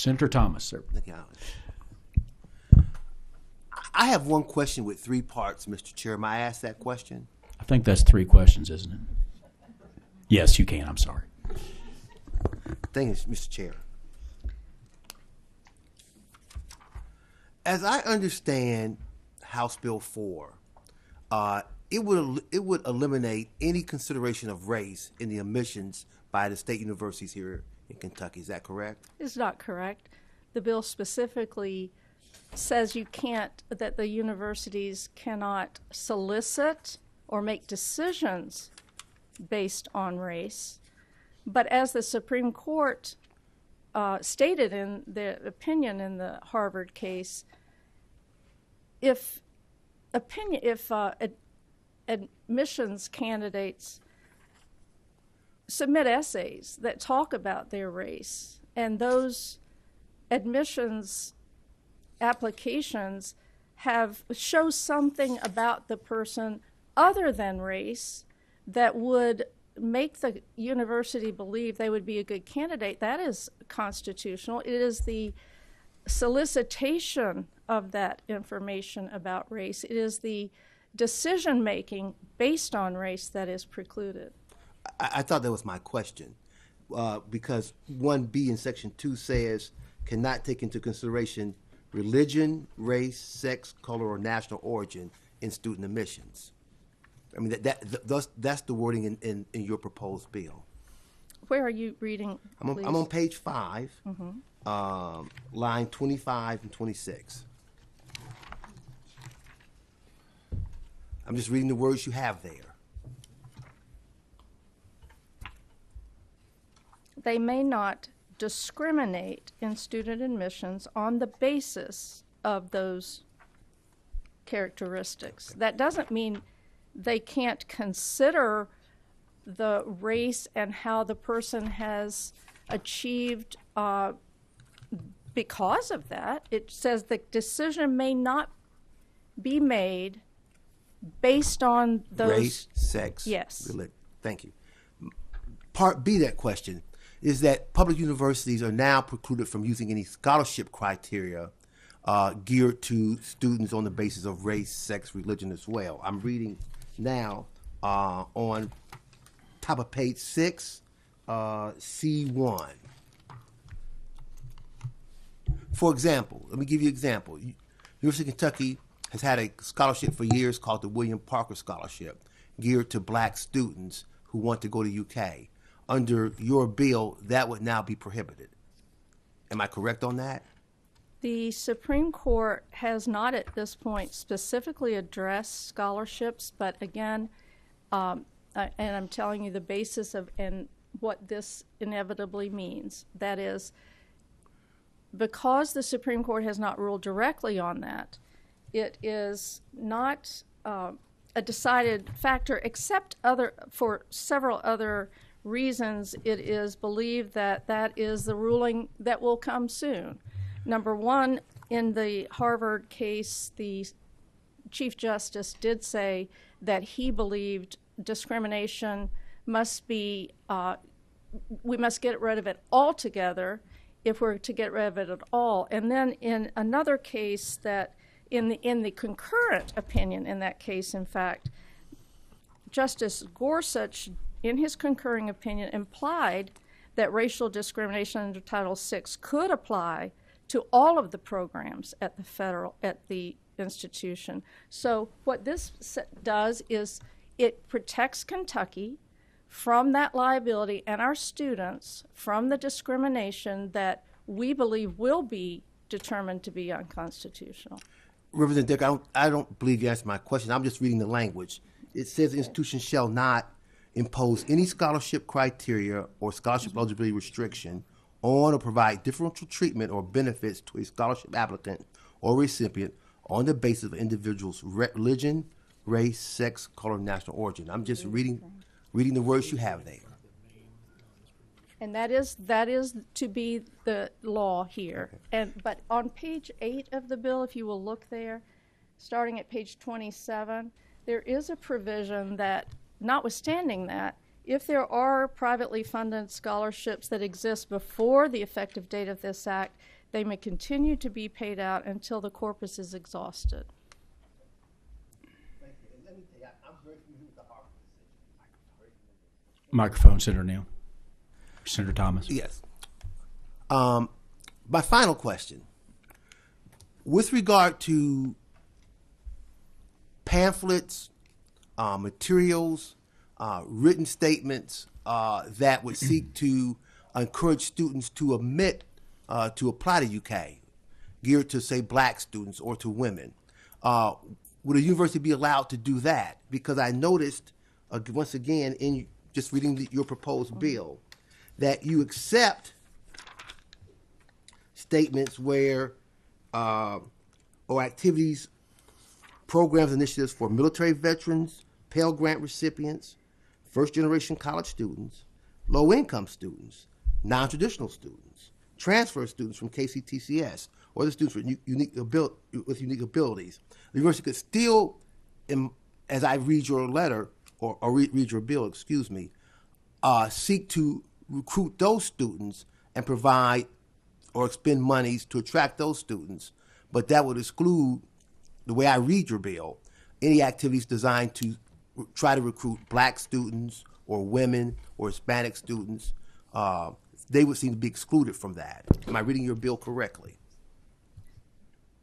Senator Thomas, sir. Thank you, Alex. I have one question with three parts, Mr. Chair. May I ask that question? I think that's 3 questions, isn't it? Yes, you can. I'm sorry. Thank you, Mr. Chair. As I understand House Bill 4, it would eliminate any consideration of race in the admissions by the state universities here in Kentucky. Is that correct? It's not correct. The bill specifically says that the universities cannot solicit or make decisions based on race. But as the Supreme Court stated in the opinion in the Harvard case, if admissions candidates submit essays that talk about their race, and those admissions applications show something about the person other than race that would make the university believe they would be a good candidate, that is constitutional. It is the solicitation of that information about race. It is the decision-making based on race that is precluded. I thought that was my question, because 1B in Section 2 says cannot take into consideration religion, race, sex, color, or national origin in student admissions. I mean, that's the wording in your proposed bill. Where are you reading, please? I'm on page 5, line 25 and 26. I'm just reading the words you have there. They may not discriminate in student admissions on the basis of those characteristics. That doesn't mean they can't consider the race and how the person has achieved because of that. It says the decision may not be made based on those. Race, sex, yes. religion. Thank you. Part B, that question, is that public universities are now precluded from using any scholarship criteria geared to students on the basis of race, sex, religion as well. I'm reading now on top of page 6, C1. For example, let me give you an example. University of Kentucky has had a scholarship for years called the William Parker Scholarship, geared to black students who want to go to UK. Under your bill, that would now be prohibited. Am I correct on that? The Supreme Court has not at this point specifically addressed scholarships, but again, and I'm telling you the basis of and what this inevitably means. That is, because the Supreme Court has not ruled directly on that, it is not a decided factor, except for several other reasons. It is believed that that is the ruling that will come soon. Number one, in the Harvard case, the Chief Justice did say that he believed discrimination must be, we must get rid of it altogether if we're to get rid of it at all. And then in another case that in the concurrent opinion in that case, in fact, Justice Gorsuch, in his concurring opinion, implied that racial discrimination under Title VI could apply to all of the programs at the institution. So what this does is it protects Kentucky from that liability and our students from the discrimination that we believe will be determined to be unconstitutional. Representative Dick, I don't believe you answered my question. I'm just reading the language. It says the institution shall not impose any scholarship criteria or scholarship eligibility restriction on or provide differential treatment or benefits to a scholarship applicant or recipient on the basis of an individual's religion, race, sex, color, national origin. I'm just reading the words you have there. And that is to be the law here. But on page 8 of the bill, if you will look there, starting at page 27, there is a provision that, notwithstanding that, if there are privately funded scholarships that exist before the effective date of this act, they may continue to be paid out until the corpus is exhausted. Microphone, Senator Neal. Senator Thomas. Yes. My final question, with regard to pamphlets, materials, written statements that would seek to encourage students to admit to apply to UK, geared to, say, black students or to women, would a university be allowed to do that? Because I noticed, once again, in just reading your proposed bill, that you accept statements where, or activities, programs, initiatives for military veterans, Pell Grant recipients, first-generation college students, low-income students, non-traditional students, transfer students from KCTCS, or the students with unique abilities. The university could still, as I read your letter, or read your bill, excuse me, seek to recruit those students and provide or expend monies to attract those students, but that would exclude, the way I read your bill, any activities designed to try to recruit black students or women or Hispanic students. They would seem to be excluded from that. Am I reading your bill correctly?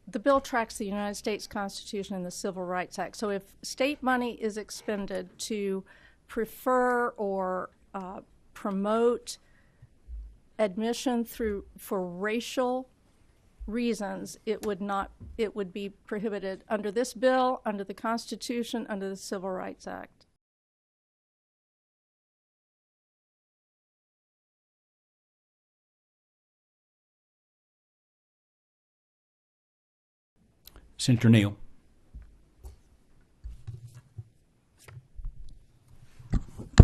The bill tracks the United States Constitution and the Civil Rights Act. So if state money is expended to prefer or promote admission for racial reasons, it would be prohibited under this bill, under the Constitution, under the Civil Rights Act. Senator Neal.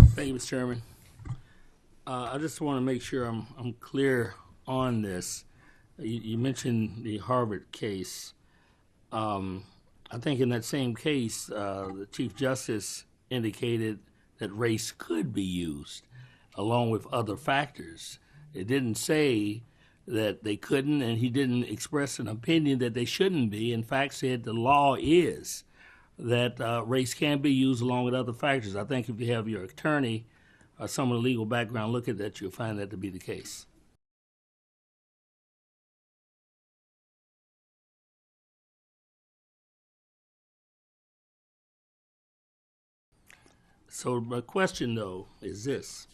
Thank you, Mr. Chairman. I just want to make sure I'm clear on this. You mentioned the Harvard case. I think in that same case, the Chief Justice indicated that race could be used along with other factors. It didn't say that they couldn't, and he didn't express an opinion that they shouldn't be. In fact, said the law is that race can be used along with other factors. I think if you have your attorney or someone with legal background look at that, you'll find that to be the case. So my question, though, is this.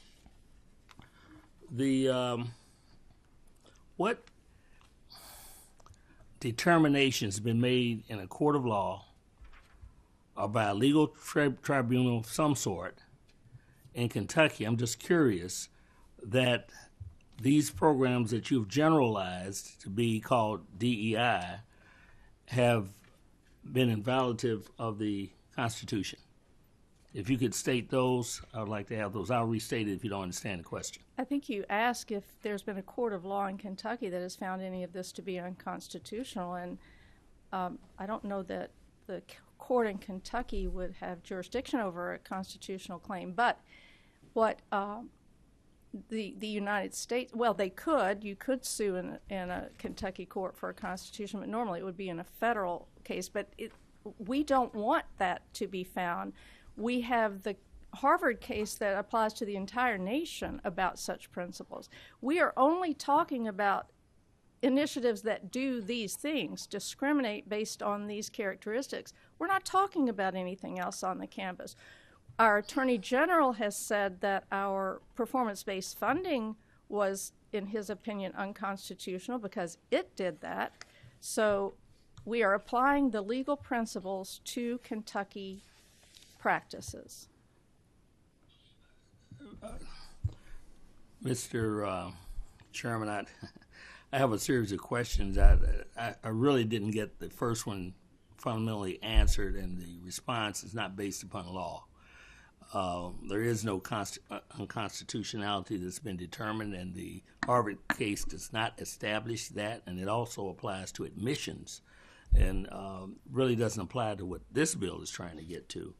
What determinations been made in a court of law or by a legal tribunal of some sort in Kentucky, I'm just curious, that these programs that you've generalized to be called DEI have been invalidative of the Constitution? If you could state those, I would like to have those. I'll restate it if you don't understand the question. I think you asked if there's been a court of law in Kentucky that has found any of this to be unconstitutional, and I don't know that the court in Kentucky would have jurisdiction over a constitutional claim. But what the United States, well, they could. You could sue in a Kentucky court for a constitution, but normally it would be in a federal case. But we don't want that to be found. We have the Harvard case that applies to the entire nation about such principles. We are only talking about initiatives that do these things, discriminate based on these characteristics. We're not talking about anything else on the campus. Our Attorney General has said that our performance-based funding was, in his opinion, unconstitutional because it did that. So we are applying the legal principles to Kentucky practices. Mr. Chairman, I have a series of questions. I really didn't get the first one fundamentally answered, and the response is not based upon law. There is no unconstitutionality that's been determined, and the Harvard case does not establish that, and it also applies to admissions and really doesn't apply to what this bill is trying to get to.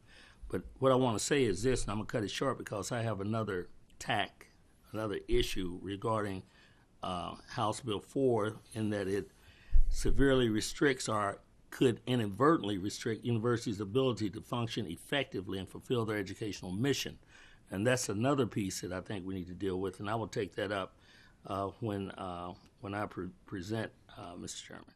But what I want to say is this, and I'm going to cut it short because I have another issue regarding House Bill 4, in that it severely restricts or could inadvertently restrict universities' ability to function effectively and fulfill their educational mission. And that's another piece that I think we need to deal with, and I will take that up when I present, Mr. Chairman.